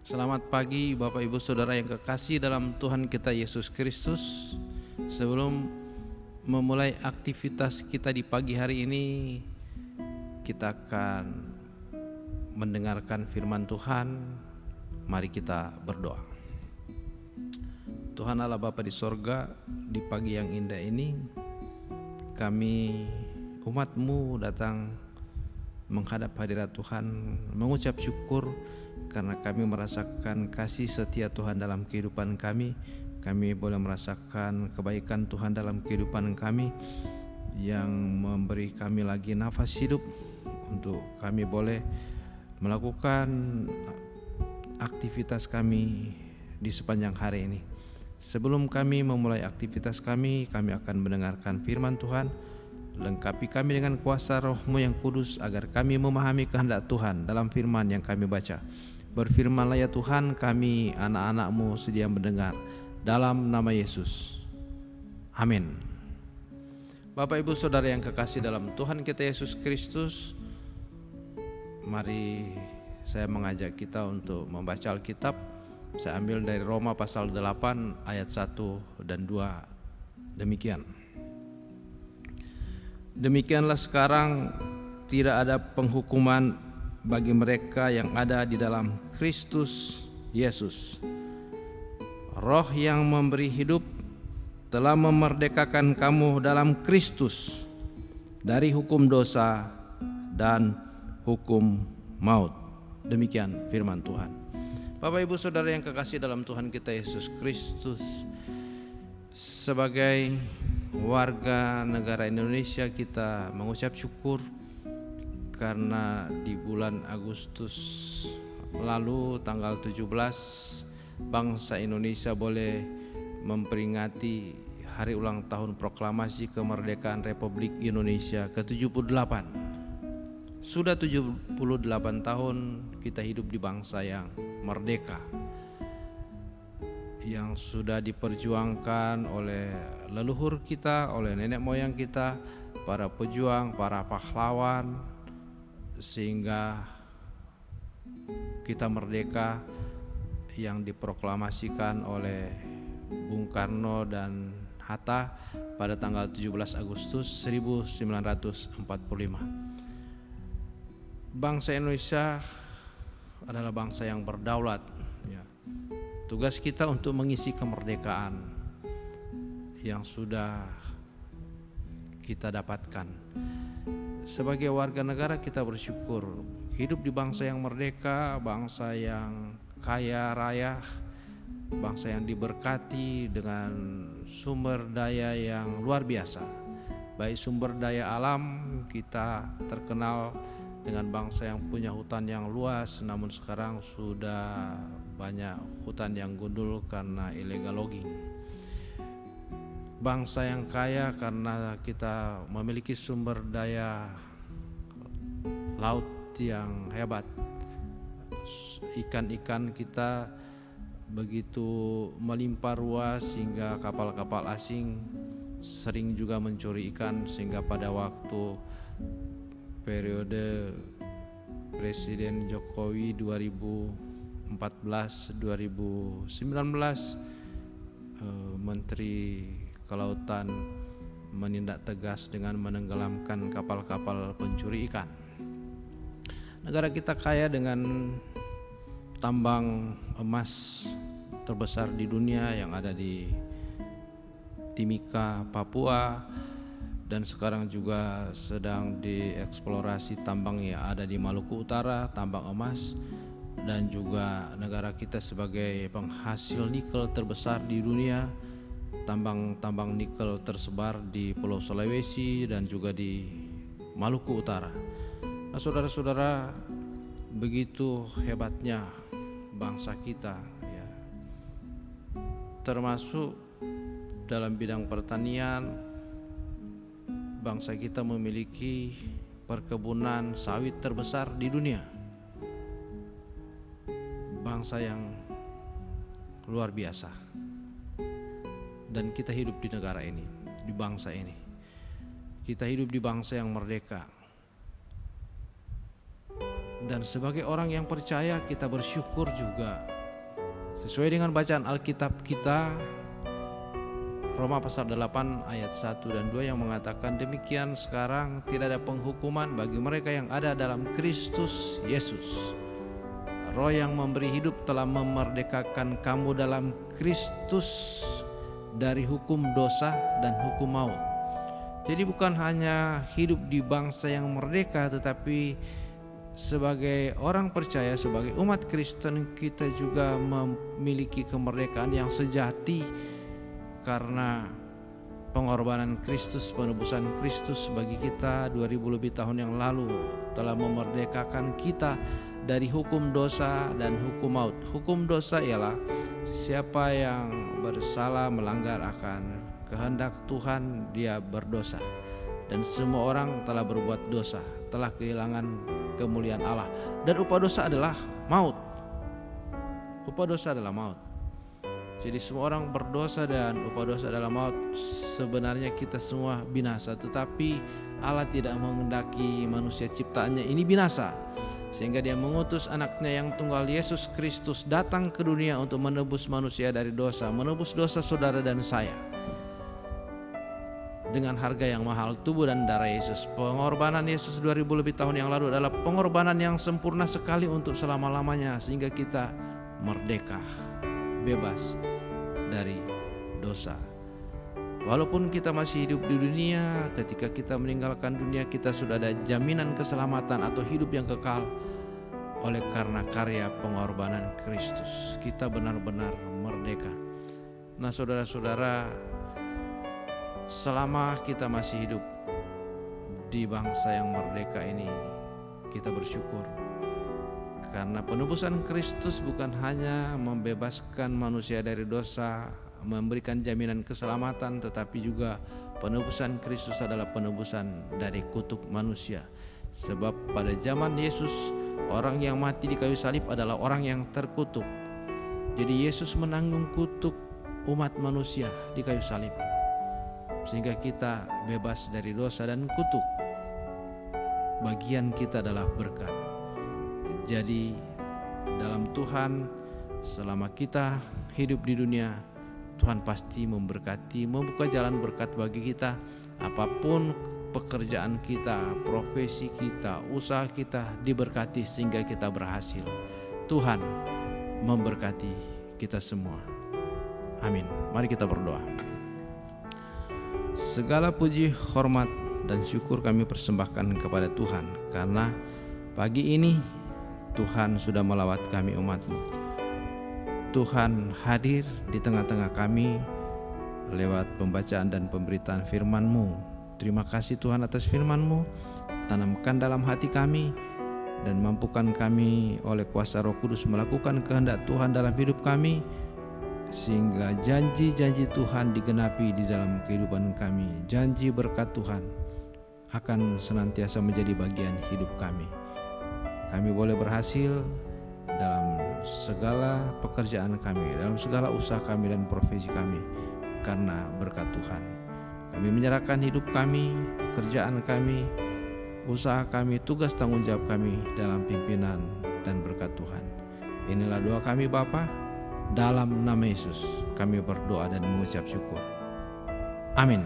Selamat pagi Bapak Ibu Saudara yang kekasih dalam Tuhan kita Yesus Kristus. Sebelum memulai aktivitas kita di pagi hari ini, kita akan mendengarkan firman Tuhan. Mari kita berdoa. Tuhan Allah Bapa di sorga, di pagi yang indah ini kami umat-Mu datang menghadap hadirat Tuhan, mengucap syukur karena kami merasakan kasih setia Tuhan dalam kehidupan kami. Kami boleh merasakan kebaikan Tuhan dalam kehidupan kami yang memberi kami lagi nafas hidup untuk kami boleh melakukan aktivitas kami di sepanjang hari ini. Sebelum kami memulai aktivitas kami akan mendengarkan firman Tuhan. Lengkapi kami dengan kuasa Roh-Mu yang kudus agar kami memahami kehendak Tuhan dalam firman yang kami baca. Berfirmanlah ya Tuhan, kami anak-anak-Mu sedia mendengar, dalam nama Yesus. Amin. Bapak Ibu Saudara yang kekasih dalam Tuhan kita Yesus Kristus, mari saya mengajak kita untuk membaca Alkitab. Saya ambil dari Roma pasal 8 ayat 1 dan 2. Demikian. Demikianlah sekarang tidak ada penghukuman bagi mereka yang ada di dalam Kristus Yesus. Roh yang memberi hidup telah memerdekakan kamu dalam Kristus dari hukum dosa dan hukum maut. Demikian firman Tuhan. Bapak Ibu Saudara yang kekasih dalam Tuhan kita Yesus Kristus, sebagai warga negara Indonesia kita mengucap syukur karena di bulan Agustus lalu tanggal 17 bangsa Indonesia boleh memperingati hari ulang tahun proklamasi kemerdekaan Republik Indonesia ke-78. Sudah 78 tahun kita hidup di bangsa yang merdeka, yang sudah diperjuangkan oleh leluhur kita, oleh nenek moyang kita, para pejuang, para pahlawan, sehingga kita merdeka yang diproklamasikan oleh Bung Karno dan Hatta pada tanggal 17 Agustus 1945. Bangsa Indonesia adalah bangsa yang berdaulat. Tugas kita untuk mengisi kemerdekaan yang sudah kita dapatkan. Sebagai warga negara kita bersyukur hidup di bangsa yang merdeka, bangsa yang kaya raya, bangsa yang diberkati dengan sumber daya yang luar biasa. Baik sumber daya alam, kita terkenal dengan bangsa yang punya hutan yang luas, namun sekarang sudah banyak hutan yang gundul karena illegal logging. Bangsa yang kaya karena kita memiliki sumber daya laut yang hebat. Ikan-ikan kita begitu melimpah ruah sehingga kapal-kapal asing sering juga mencuri ikan, sehingga pada waktu periode Presiden Jokowi 2014-2019, Menteri Kelautan menindak tegas dengan menenggelamkan kapal-kapal pencuri ikan. Negara kita kaya dengan tambang emas terbesar di dunia yang ada di Timika, Papua, dan sekarang juga sedang dieksplorasi tambang yang ada di Maluku Utara, tambang emas. Dan juga negara kita sebagai penghasil nikel terbesar di dunia, tambang-tambang nikel tersebar di Pulau Sulawesi dan juga di Maluku Utara. Nah, saudara-saudara, begitu hebatnya bangsa kita, ya, termasuk dalam bidang pertanian. Bangsa kita memiliki perkebunan sawit terbesar di dunia. Bangsa yang luar biasa. Dan kita hidup di negara ini, di bangsa ini. Kita hidup di bangsa yang merdeka. Dan sebagai orang yang percaya, kita bersyukur juga Sesuai dengan bacaan Alkitab kita, Roma pasal 8 ayat 1 dan 2 yang mengatakan, demikian sekarang tidak ada penghukuman bagi mereka yang ada dalam Kristus Yesus. Roh yang memberi hidup telah memerdekakan kamu dalam Kristus dari hukum dosa dan hukum maut. Jadi bukan hanya hidup di bangsa yang merdeka, tetapi sebagai orang percaya, sebagai umat Kristen, kita juga memiliki kemerdekaan yang sejati karena pengorbanan Kristus, penebusan Kristus bagi kita 2000 lebih tahun yang lalu telah memerdekakan kita dari hukum dosa dan hukum maut. Hukum dosa ialah siapa yang bersalah melanggar akan kehendak Tuhan, dia berdosa. Dan semua orang telah berbuat dosa, telah kehilangan kemuliaan Allah. Dan upah dosa adalah maut. Upah dosa adalah maut. Jadi semua orang berdosa dan upah dosa adalah maut. Sebenarnya kita semua binasa, tetapi Allah tidak menghendaki manusia ciptaannya ini binasa, sehingga dia mengutus anaknya yang tunggal Yesus Kristus datang ke dunia untuk menebus manusia dari dosa, menebus dosa saudara dan saya. Dengan harga yang mahal, tubuh dan darah Yesus. Pengorbanan Yesus 2000 lebih tahun yang lalu adalah pengorbanan yang sempurna sekali untuk selama-lamanya, sehingga kita merdeka, bebas dari dosa. Walaupun kita masih hidup di dunia, ketika kita meninggalkan dunia, kita sudah ada jaminan keselamatan atau hidup yang kekal oleh karena karya pengorbanan Kristus. Kita benar-benar merdeka. Nah, saudara-saudara, selama kita masih hidup di bangsa yang merdeka ini, kita bersyukur karena penebusan Kristus bukan hanya membebaskan manusia dari dosa, memberikan jaminan keselamatan, tetapi juga penebusan Kristus adalah penebusan dari kutuk manusia. Sebab pada zaman Yesus, orang yang mati di kayu salib adalah orang yang terkutuk. Jadi Yesus menanggung kutuk umat manusia di kayu salib, sehingga kita bebas dari dosa dan kutuk. Bagian kita adalah berkat. Jadi dalam Tuhan, selama kita hidup di dunia, Tuhan pasti memberkati, membuka jalan berkat bagi kita. Apapun pekerjaan kita, profesi kita, usaha kita diberkati sehingga kita berhasil. Tuhan memberkati kita semua. Amin. Mari kita berdoa. Segala puji, hormat, dan syukur kami persembahkan kepada Tuhan, karena pagi ini Tuhan sudah melawat kami umat-Mu. Tuhan hadir di tengah-tengah kami lewat pembacaan dan pemberitaan firman-Mu. Terima kasih Tuhan atas firman-Mu. Tanamkan dalam hati kami dan mampukan kami oleh kuasa Roh Kudus melakukan kehendak Tuhan dalam hidup kami, sehingga janji-janji Tuhan digenapi di dalam kehidupan kami. Janji berkat Tuhan akan senantiasa menjadi bagian hidup kami. Kami boleh berhasil dalam segala pekerjaan kami, dalam segala usaha kami dan profesi kami, karena berkat Tuhan. Kami menyerahkan hidup kami, pekerjaan kami, usaha kami, tugas tanggung jawab kami dalam pimpinan dan berkat Tuhan. Inilah doa kami Bapa, dalam nama Yesus kami berdoa dan mengucap syukur. Amin.